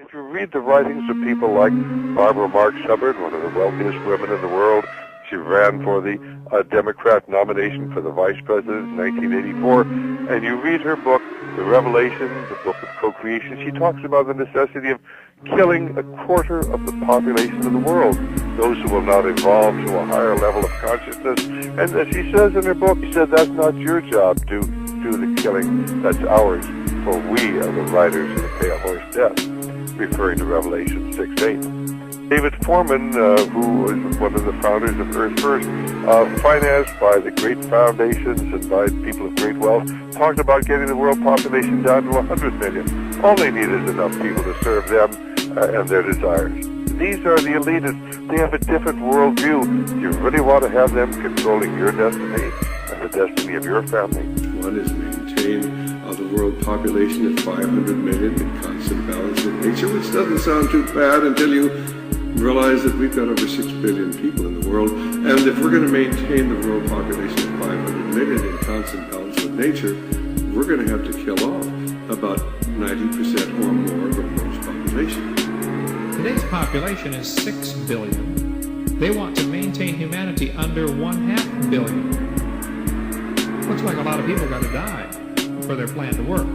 If you read the writings of people like Barbara Marx Hubbard, one of the wealthiest women in the world, she ran for the Democrat nomination for the vice president in 1984, and you read her book, The Revelation, the book of co-creation, she talks about the necessity of killing a quarter of the population of the world, those who will not evolve to a higher level of consciousness. And as she says in her book, she said, that's not your job to do the killing, that's ours, for we are the riders of the pale horse death, referring to Revelation 6:8. 𝗍𝗵𝗿𝗆, who was one of the founders of Earth First, financed by the great foundations and by people of great wealth, talked about getting the world population down to 100 million. All they need is enough people to serve them and their desires. These are the elitists. They have a different worldview. Do you really want to have them controlling your destiny and the destiny of your family? One is maintain the world population at 500 million in constant balance with nature, which doesn't sound too bad until you realize that we've got over 6 billion people in the world, and if we're going to maintain the world population at 500 million in constant balance with nature, we're going to have to kill off about 90% or more of the world's population. Today's population is 6 billion. They want to maintain humanity under 1/2 billion. Looks like a lot of people got to die for their plan to work,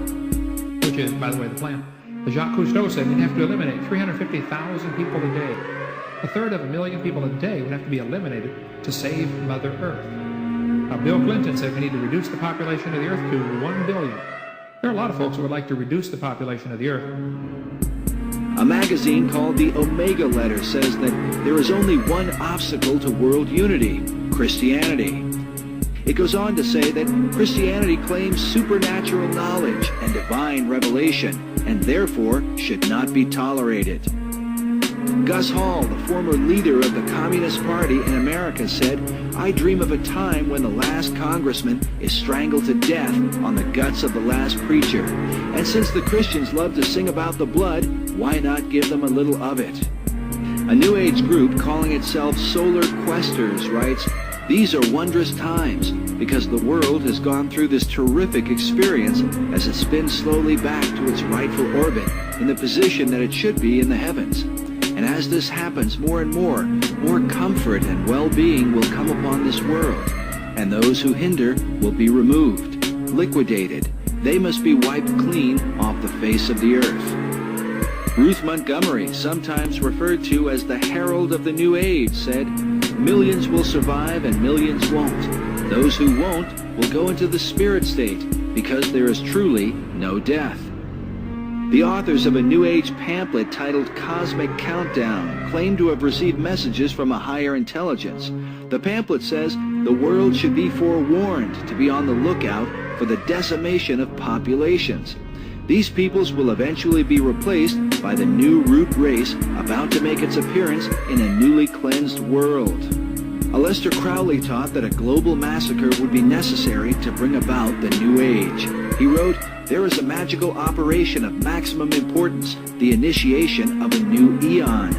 which is, by the way, the plan. Jacques Cousteau said we'd have to eliminate 350,000 people a day. 1/3 of a million people a day would have to be eliminated to save Mother Earth. Bill Clinton said we need to reduce the population of the Earth to 1 billion. There are a lot of folks who would like to reduce the population of the Earth. A magazine called the Omega Letter says that there is only one obstacle to world unity: Christianity. It goes on to say that Christianity claims supernatural knowledge and divine revelation, and therefore should not be tolerated. Gus Hall, the former leader of the Communist Party in America, said, "I dream of a time when the last congressman is strangled to death on the guts of the last preacher. And since the Christians love to sing about the blood, why not give them a little of it?" A New Age group calling itself Solar Questers writes, "These are wondrous times because the world has gone through this terrific experience as it spins slowly back to its rightful orbit in the position that it should be in the heavens. And as this happens more and more comfort and well-being will come upon this world, and those who hinder will be removed, liquidated. They must be wiped clean off the face of the earth." Ruth Montgomery, sometimes referred to as the Herald of the New Age, said, "Millions will survive and millions won't. Those who won't will go into the spirit state because there is truly no death." The authors of a New Age pamphlet titled Cosmic Countdown claim to have received messages from a higher intelligence. The pamphlet says the world should be forewarned to be on the lookout for the decimation of populations. These peoples will eventually be replaced by the new root race about to make its appearance in a newly cleansed world. Aleister Crowley taught that a global massacre would be necessary to bring about the New Age. He wrote, "There is a magical operation of maximum importance, the initiation of a new eon.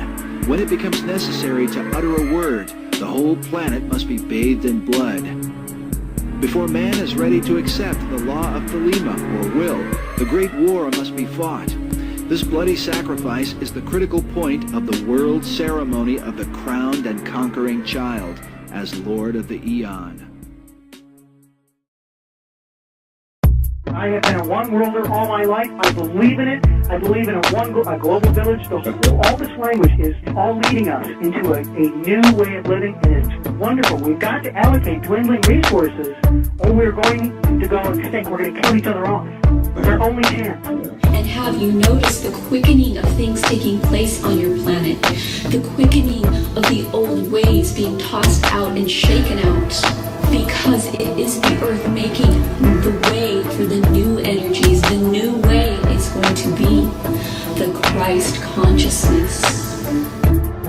When it becomes necessary to utter a word, the whole planet must be bathed in blood. Before man is ready to accept the law of 𝗏𝗏𝗏, or will, the great war must be fought. This bloody sacrifice is the critical point of the world ceremony of the crowned and conquering child as Lord of the Eon." I have been a one-worlder all my life. I believe in it. I believe in a global village. All this language is all leading us into a new way of living, and it's wonderful. We've got to allocate dwindling resources, or we're going to go extinct. We're going to kill each other off. It's our only chance. And have you noticed the quickening of things taking place on your planet? The quickening of the old ways being tossed out and shaken out? Because it is the earth making the way for the new energies. The new way is going to be the Christ consciousness.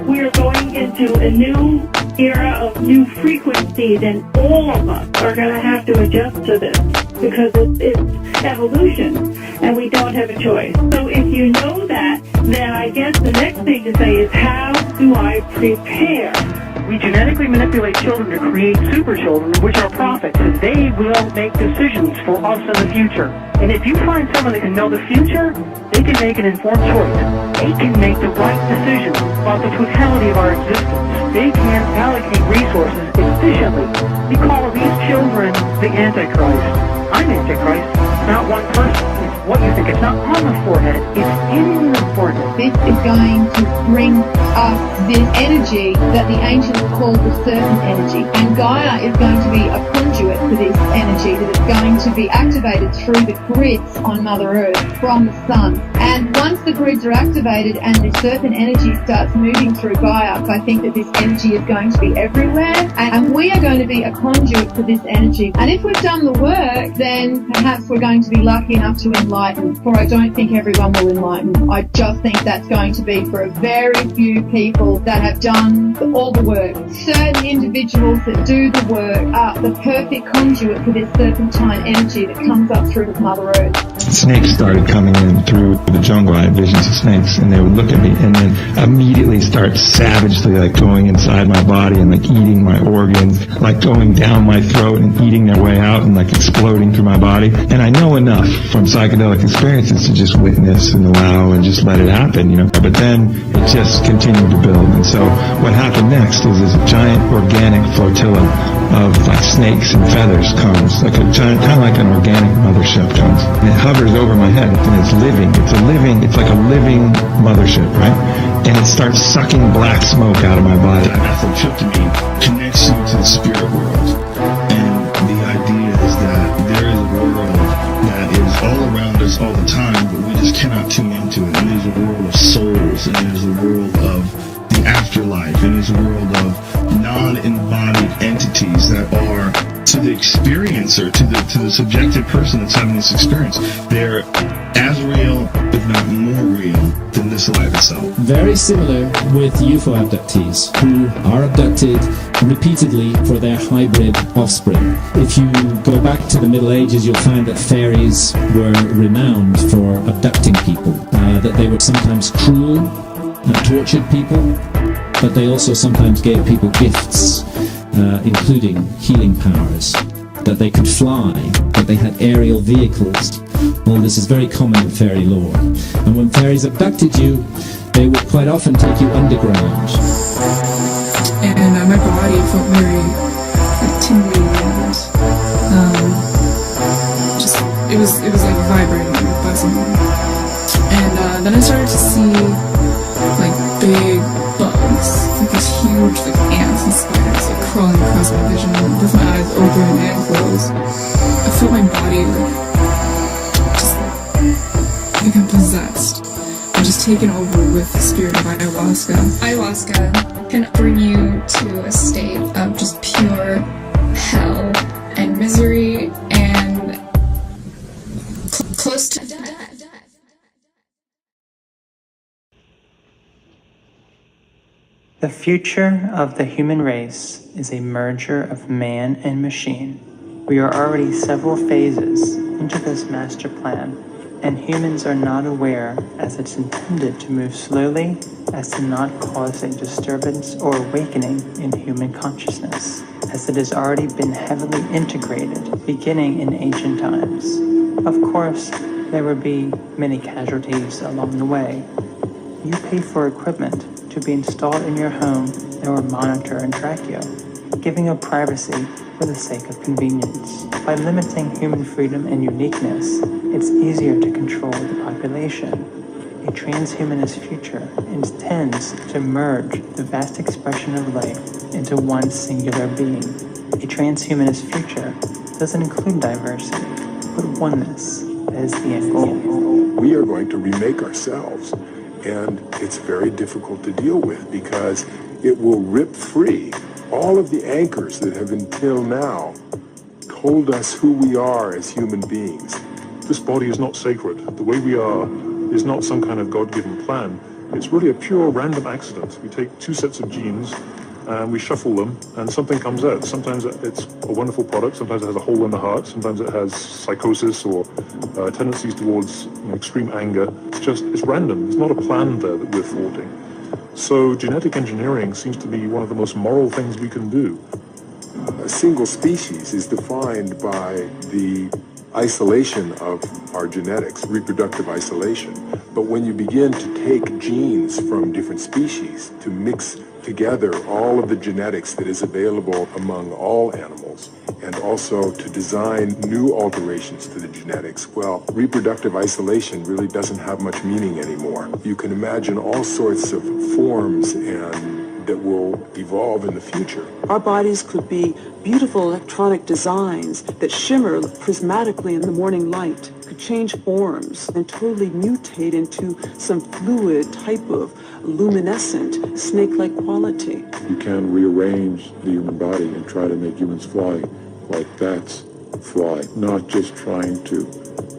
We are going into a new era of new frequencies, and all of us are going to have to adjust to this because it's evolution, and we don't have a choice. So if you know that, then I guess the next thing to say is, how do I prepare? We genetically manipulate children to create super children, which are prophets, and they will make decisions for us in the future. And if you find someone that can know the future, they can make an informed choice. They can make the right decision about the totality of our existence. They can allocate resources efficiently. We call these children the Antichrist. I'm Antichrist. It's not one person. It's what you think. It's not on the forehead. It's in the forehead. This is going to bring us this energy that the ancients called the serpent energy. And Gaia is going to be a conduit for this energy that is going to be activated through the grids on Mother Earth from the sun. And once the grids are activated and the serpent energy starts moving through Gaia, I think that this energy is going to be everywhere. And we are going to be a conduit for this energy. And if we've done the work, then perhaps we're going to be lucky enough to enlighten. For I don't think everyone will enlighten. I just think that's going to be for a very few people that have done all the work. Certain individuals that do the work are the perfect conduit for this serpentine energy that comes up through Mother Earth. Snakes started coming in through the jungle. I had visions of snakes, and they would look at me and then immediately start savagely like going inside my body and like eating my organs, like going down my throat and eating their way out and like exploding through my body. And I know enough from psychedelic experiences to just witness and allow and just let it happen, you know. But then it just continued to build. And so what happened next is this giant organic flotilla of like snakes and feathers comes, like a giant, kind of like an organic mothership comes. And it hovers over my head and it's living. It's like a living mothership, right? And it starts sucking black smoke out of my body. Methyltryptamine connects you to the spirit world. And the idea is that there is a world that is all around us all the time, but we just cannot tune into it. And there's a world of souls, and there's a world of the afterlife, and there's a world of non-embodied entities that are, to the experiencer, to the subjective person that's having this experience, they're as real, if not more real, than this life itself. Very similar with UFO abductees, who are abducted repeatedly for their hybrid offspring. If you go back to the Middle Ages, you'll find that fairies were renowned for abducting people, that they were sometimes cruel and tortured people, but they also sometimes gave people gifts, including healing powers, that they could fly, that they had aerial vehicles. All this is very common in fairy lore. And when fairies abducted you, they would quite often take you underground. And my body felt very tingly and it was like vibrating, like buzzing. And then I started to see like big bugs, like these huge like ants and spiders like crawling across my vision with my eyes open and closed. I felt my body like become possessed and just taken over with the spirit of ayahuasca. Ayahuasca can bring you to a state of just pure hell and misery and close to death. The future of the human race is a merger of man and machine. We are already several phases into this master plan, and humans are not aware, as it's intended to move slowly as to not cause a disturbance or awakening in human consciousness, as it has already been heavily integrated beginning in ancient times. Of course, there will be many casualties along the way. You pay for equipment to be installed in your home that will monitor and track you, giving up privacy for the sake of convenience. By limiting human freedom and uniqueness, it's easier to control the population. A transhumanist future intends to merge the vast expression of life into one singular being. A transhumanist future doesn't include diversity, but oneness as the end goal. We are going to remake ourselves, and it's very difficult to deal with because it will rip free all of the anchors that have until now told us who we are as human beings. This body is not sacred. The way we are is not some kind of God-given plan. It's really a pure random accident. We take two sets of genes and we shuffle them and something comes out. Sometimes it's a wonderful product, sometimes it has a hole in the heart, sometimes it has psychosis or tendencies towards extreme anger. It's random. There's not a plan there that we're thwarting. So genetic engineering seems to be one of the most moral things we can do. A single species is defined by the isolation of our genetics, reproductive isolation. But when you begin to take genes from different species, to mix together all of the genetics that is available among all animals, and also to design new alterations to the genetics, well, reproductive isolation really doesn't have much meaning anymore. You can imagine all sorts of forms and that will evolve in the future. Our bodies could be beautiful electronic designs that shimmer prismatically in the morning light, could change forms and totally mutate into some fluid type of luminescent snake-like quality. You can rearrange the human body and try to make humans fly like bats fly, not just trying to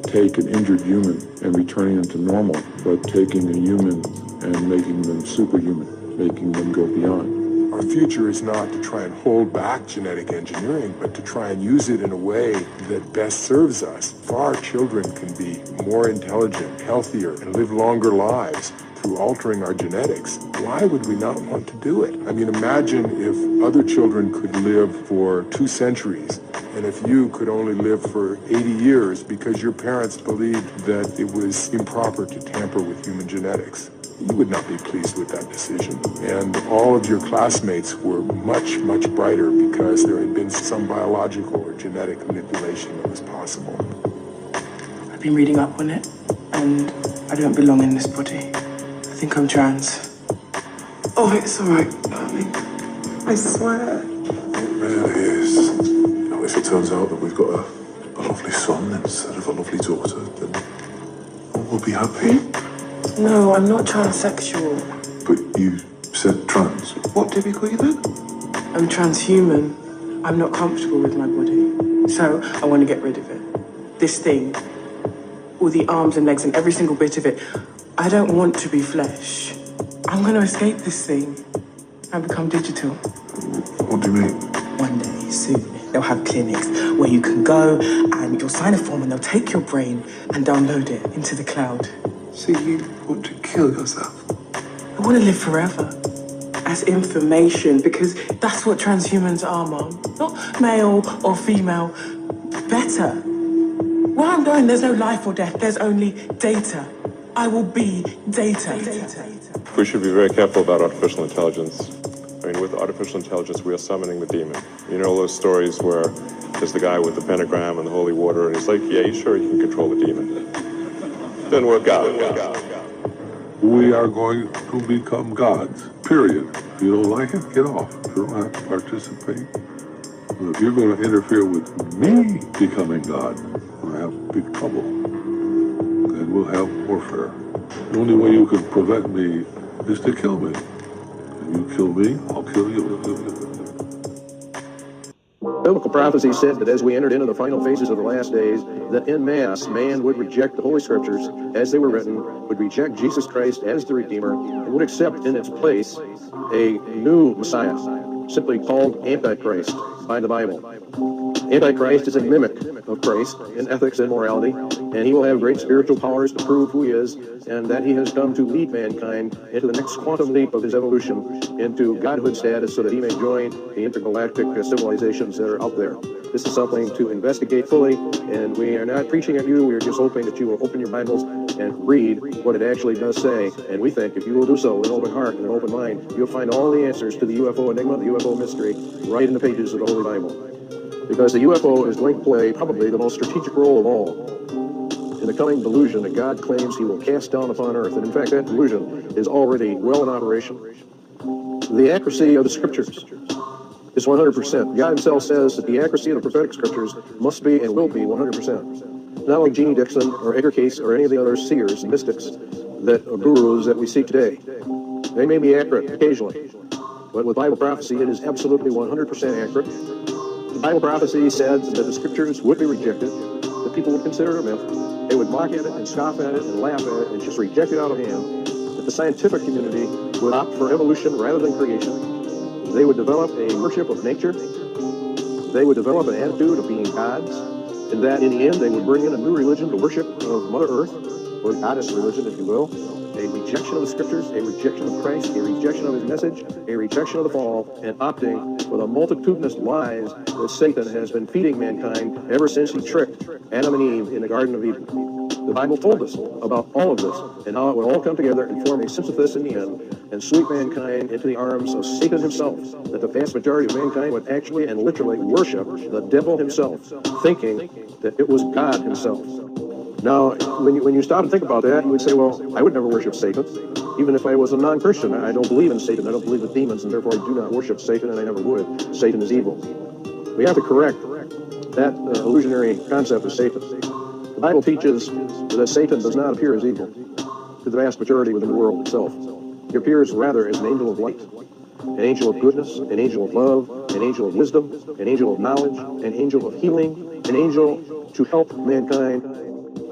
take an injured human and returning them to normal, but taking a human and making them superhuman, making them go beyond. Our future is not to try and hold back genetic engineering, but to try and use it in a way that best serves us. If our children can be more intelligent, healthier, and live longer lives through altering our genetics, why would we not want to do it? I mean, imagine if other children could live for 2 centuries, and if you could only live for 80 years because your parents believed that it was improper to tamper with human genetics. You would not be pleased with that decision. And all of your classmates were much, much brighter because there had been some biological or genetic manipulation that was possible. I've been reading up on it, and I don't belong in this body. I think I'm trans. Oh, it's all right, darling. I swear. It really is. You know, if it turns out that we've got a lovely son instead of a lovely daughter, then we'll be happy. No, I'm not transsexual. But you said trans. What did we call you then? I'm transhuman. I'm not comfortable with my body. So I want to get rid of it. This thing, all the arms and legs and every single bit of it. I don't want to be flesh. I'm going to escape this thing and become digital. What do you mean? One day, soon, they'll have clinics where you can go and you'll sign a form and they'll take your brain and download it into the cloud. So you want to kill yourself? I want to live forever as information, because that's what transhumans are, Mom. Not male or female, better. Where I'm going, there's no life or death, there's only data. I will be data. We should be very careful about artificial intelligence. I mean, with artificial intelligence, we are summoning the demon. You know those stories where there's the guy with the pentagram and the holy water, and he's like, yeah, you sure you can control the demon? Didn't work out. We are going to become gods, period. If you don't like it, get off. You don't have to participate. But if you're going to interfere with me becoming God, we'll have big trouble. And we'll have warfare. The only way you can prevent me is to kill me. If you kill me, I'll kill you. Biblical prophecy said that as we entered into the final phases of the last days, that en masse, man would reject the Holy Scriptures as they were written, would reject Jesus Christ as the Redeemer, and would accept in its place a new Messiah, simply called Antichrist by the Bible. Antichrist is a mimic of Christ in ethics and morality, and he will have great spiritual powers to prove who he is, and that he has come to lead mankind into the next quantum leap of his evolution into godhood status so that he may join the intergalactic civilizations that are out there. This is something to investigate fully, and we are not preaching at you. We are just hoping that you will open your Bibles and read what it actually does say. And we think if you will do so with an open heart and an open mind, you'll find all the answers to the UFO enigma, the UFO mystery, right in the pages of the Holy Bible. Because the UFO is going to play probably the most strategic role of all in the coming delusion that God claims he will cast down upon earth. And in fact, that delusion is already well in operation. The accuracy of the Scriptures is 100%. God himself says that the accuracy of the prophetic Scriptures must be and will be 100%. Not like Jeannie Dixon or Edgar Cayce or any of the other seers and mystics or gurus that we see today. They may be accurate occasionally, but with Bible prophecy, it is absolutely 100% accurate. The Bible prophecy said that the Scriptures would be rejected, that people would consider it a myth, they would mock at it and scoff at it and laugh at it and just reject it out of hand, that the scientific community would opt for evolution rather than creation. They would develop a worship of nature, they would develop an attitude of being gods, and that in the end they would bring in a new religion to worship of Mother Earth, or goddess religion, if you will, a rejection of the scriptures, a rejection of Christ, a rejection of his message, a rejection of the fall, and opting for the multitudinous lies that Satan has been feeding mankind ever since he tricked Adam and Eve in the Garden of Eden. The Bible told us about all of this and how it would all come together and form a Sisyphus in the end and sweep mankind into the arms of Satan himself, that the vast majority of mankind would actually and literally worship the devil himself, thinking that it was God himself. Now, when you stop and think about that, you would say, well, I would never worship Satan, even if I was a non-Christian. I don't believe in Satan. I don't believe in demons, and therefore I do not worship Satan, and I never would. Satan is evil. We have to correct that illusionary concept of Satan. The Bible teaches that Satan does not appear as evil to the vast majority within the world itself. He appears rather as an angel of light, an angel of goodness, an angel of love, an angel of wisdom, an angel of knowledge, an angel of healing, an angel to help mankind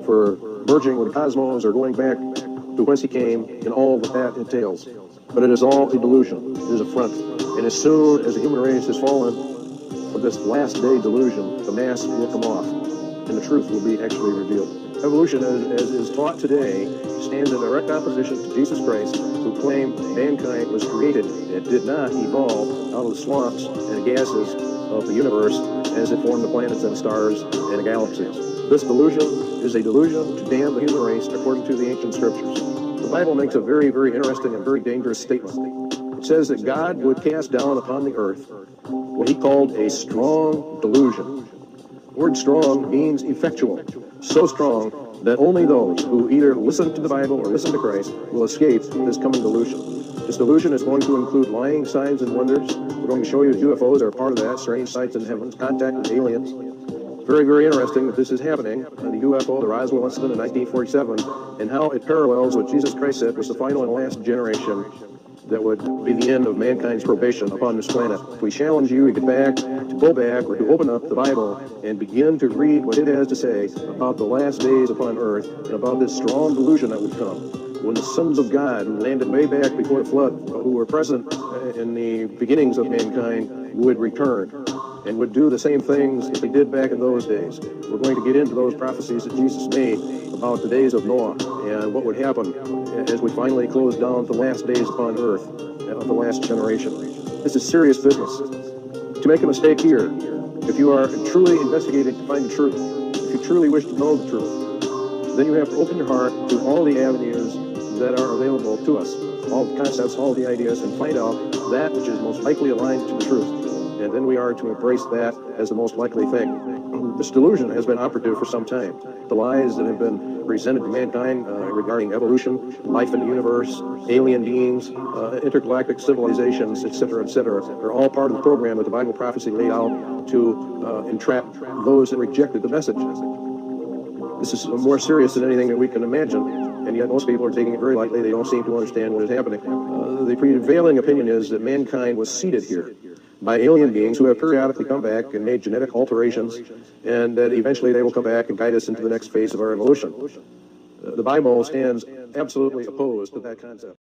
for merging with the cosmos or going back to whence he came and all that that entails. But it is all a delusion. It is a front. And as soon as the human race has fallen for this last day delusion, the mask will come off and the truth will be actually revealed. Evolution, as is taught today, stands in direct opposition to Jesus Christ, who claimed mankind was created and did not evolve out of the swamps and gases of the universe as it formed the planets and the stars and the galaxies. This delusion is a delusion to damn the human race according to the ancient scriptures. The Bible makes a very, very interesting and very dangerous statement. It says that God would cast down upon the earth what he called a strong delusion. The word strong means effectual, so strong that only those who either listen to the Bible or listen to Christ will escape this coming delusion. This delusion is going to include lying signs and wonders. We're going to show you that UFOs are part of that, strange sights in heavens, contact with aliens. Very, very interesting that this is happening, the UFO, the Roswell incident in 1947, and how it parallels what Jesus Christ said was the final and last generation that would be the end of mankind's probation upon this planet. We challenge you to get back, to go back, or to open up the Bible and begin to read what it has to say about the last days upon earth and about this strong delusion that would come when the sons of God, who landed way back before the flood, who were present in the beginnings of mankind, would return and would do the same things that they did back in those days. We're going to get into those prophecies that Jesus made about the days of Noah and what would happen as we finally close down the last days upon earth of the last generation. This is serious business. To make a mistake here, if you are truly investigating to find the truth, if you truly wish to know the truth, then you have to open your heart to all the avenues that are available to us, all the concepts, all the ideas, and find out that which is most likely aligned to the truth. And then we are to embrace that as the most likely thing. This delusion has been operative for some time. The lies that have been presented to mankind regarding evolution, life in the universe, alien beings, intergalactic civilizations, etc., are all part of the program that the Bible prophecy laid out to entrap those that rejected the message. This is more serious than anything that we can imagine, and yet most people are taking it very lightly. They don't seem to understand what is happening. The prevailing opinion is that mankind was seeded here by alien beings who have periodically come back and made genetic alterations, and that eventually they will come back and guide us into the next phase of our evolution. The Bible stands absolutely opposed to that concept.